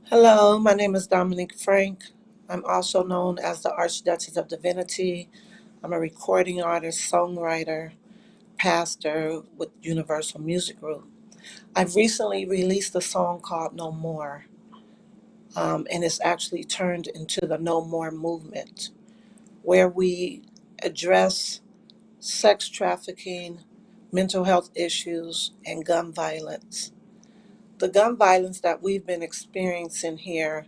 Hello, my name is Dominique Frank. I'm also known as the Archduchess of Divinity. I'm a recording artist, songwriter, pastor with Universal Music Group. I've recently released a song called No More, and it's actually turned into the No More movement, where we address sex trafficking, mental health issues, and gun violence. The gun violence that we've been experiencing here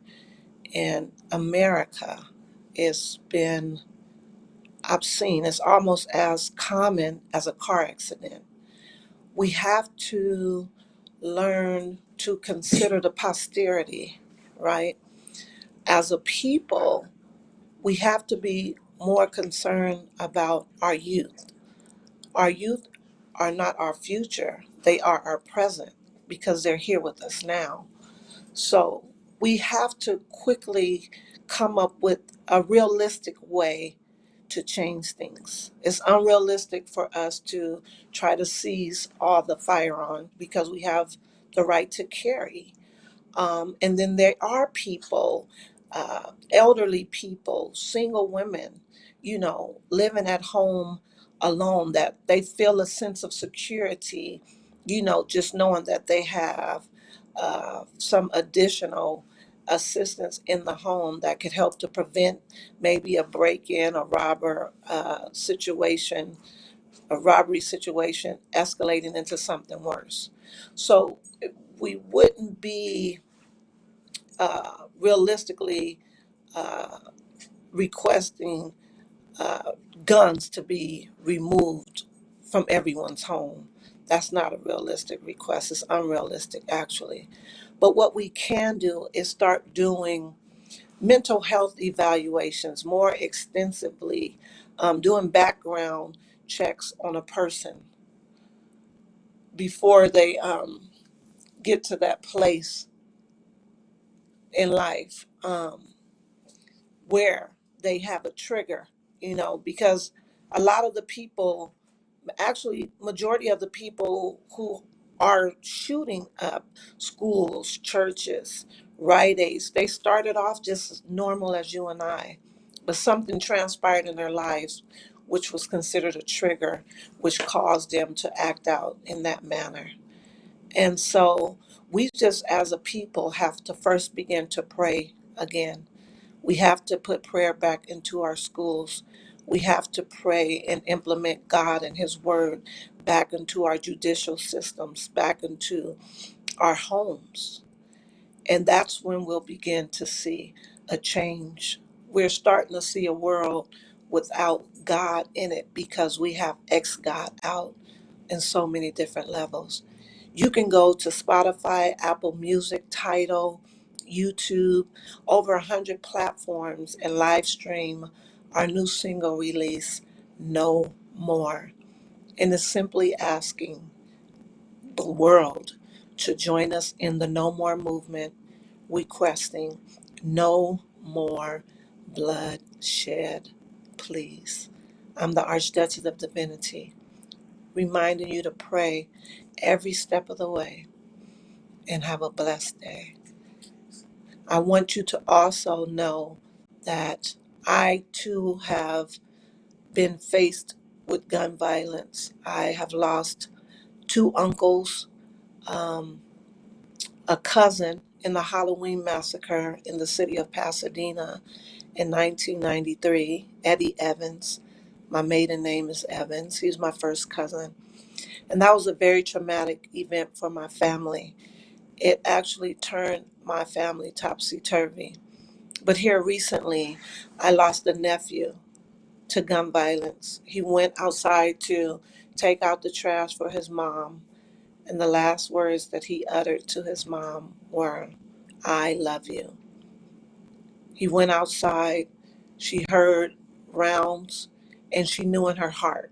in America has been obscene. It's almost as common as a car accident. We have to learn to consider the posterity, right? As a people, we have to be more concerned about our youth. Our youth are not our future, they are our present because they're here with us now. So we have to quickly come up with a realistic way to change things. It's unrealistic for us to try to seize all the firearms because we have the right to carry. And then there are people, elderly people, single women, living at home alone, that they feel a sense of security, just knowing that they have some additional assistance in the home that could help to prevent maybe a break-in or situation, a robbery situation escalating into something worse. So we wouldn't be realistically uh, requesting uh, guns to be removed from everyone's home. That's not a realistic request. It's unrealistic, actually. But what we can do is start doing mental health evaluations more extensively, doing background checks on a person before they get to that place in life. Where they have a trigger, because a lot of the people, actually, majority of the people who are shooting up schools, churches, Rite Aids, they started off just as normal as you and I, but something transpired in their lives which was considered a trigger, which caused them to act out in that manner. And so we just as a people have to first begin to pray again. We have to put prayer back into our schools. We have to pray and implement God and His Word back into our judicial systems, back into our homes. And that's when we'll begin to see a change. We're starting to see a world without God in it because we have ex God out in so many different levels. You can go to Spotify, Apple Music, Tidal, YouTube, over 100 platforms, and live stream our new single release, No More. And it's simply asking the world to join us in the No More movement, requesting no more bloodshed, please. I'm the Archduchess of Divinity, reminding you to pray every step of the way and have a blessed day. I want you to also know that I too have been faced with gun violence. I have lost two uncles, um, a cousin in the Halloween massacre in the city of Pasadena in 1993, Eddie Evans. My maiden name is Evans. He's my first cousin. And that was a very traumatic event for my family. It actually turned my family topsy turvy. But here recently, I lost a nephew to gun violence. He went outside to take out the trash for his mom, and the last words that he uttered to his mom were, I love you. He went outside, she heard rounds, and she knew in her heart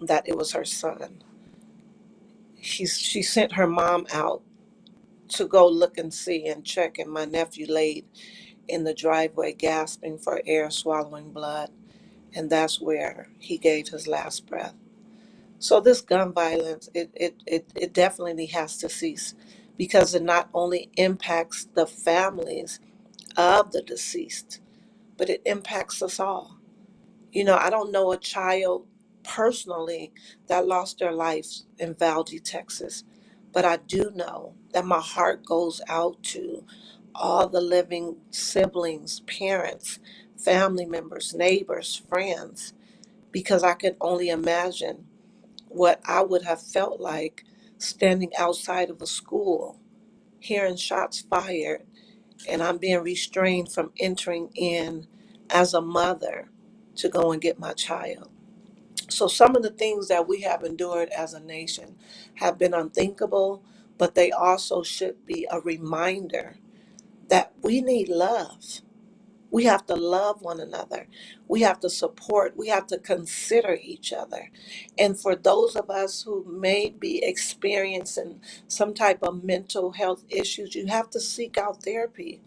that it was her son. She sent her mom out to go look and see and check, and my nephew laid in the driveway gasping for air, swallowing blood, and that's where he gave his last breath. So this gun violence, it definitely has to cease because it not only impacts the families of the deceased, but it impacts us all. I don't know a child personally that lost their lives in Valdez, Texas, but I do know that my heart goes out to all the living siblings, parents, family members, neighbors, friends, because I can only imagine what I would have felt like standing outside of a school, hearing shots fired, and I'm being restrained from entering in as a mother to go and get my child. So some of the things that we have endured as a nation have been unthinkable, but they also should be a reminder that we need love. We have to love one another. We have to support. We have to consider each other. And for those of us who may be experiencing some type of mental health issues, you have to seek out therapy.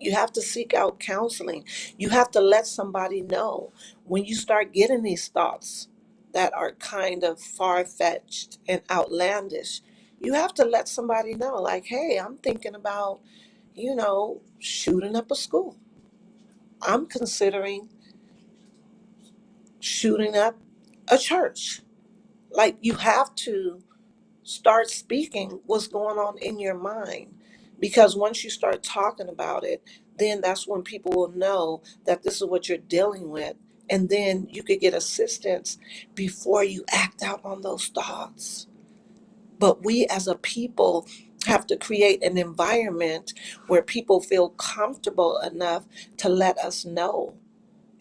You have to seek out counseling. You have to let somebody know when you start getting these thoughts that are kind of far fetched and outlandish. You have to let somebody know, like, hey, I'm thinking about, shooting up a school. I'm considering shooting up a church. Like, you have to start speaking what's going on in your mind, because once you start talking about it, then that's when people will know that this is what you're dealing with. And then you could get assistance before you act out on those thoughts. But we as a people have to create an environment where people feel comfortable enough to let us know,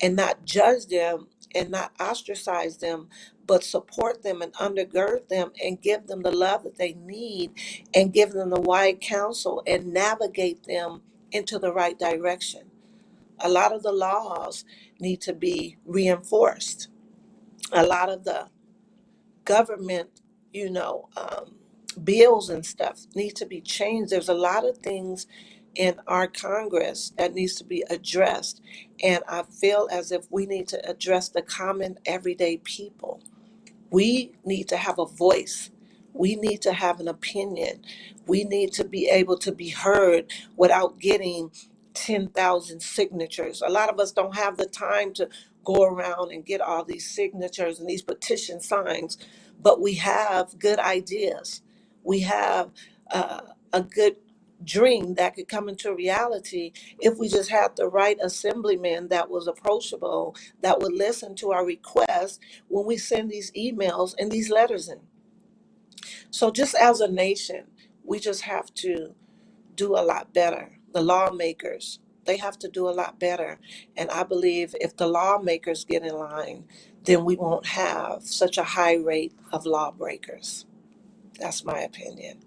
and not judge them and not ostracize them, but support them and undergird them and give them the love that they need and give them the wide counsel and navigate them into the right direction. A lot of the laws need to be reinforced. A lot of the government, you know, um, bills and stuff need to be changed. There's a lot of things in our Congress that needs to be addressed. And I feel as if we need to address the common everyday people. We need to have a voice. We need to have an opinion. We need to be able to be heard without getting 10,000 signatures. A lot of us don't have the time to go around and get all these signatures and these petition signs, but we have good ideas. We have a good dream that could come into reality if we just had the right assemblyman that was approachable, that would listen to our requests when we send these emails and these letters in. So just as a nation, we just have to do a lot better. The lawmakers, they have to do a lot better. And I believe if the lawmakers get in line, then we won't have such a high rate of lawbreakers. That's my opinion.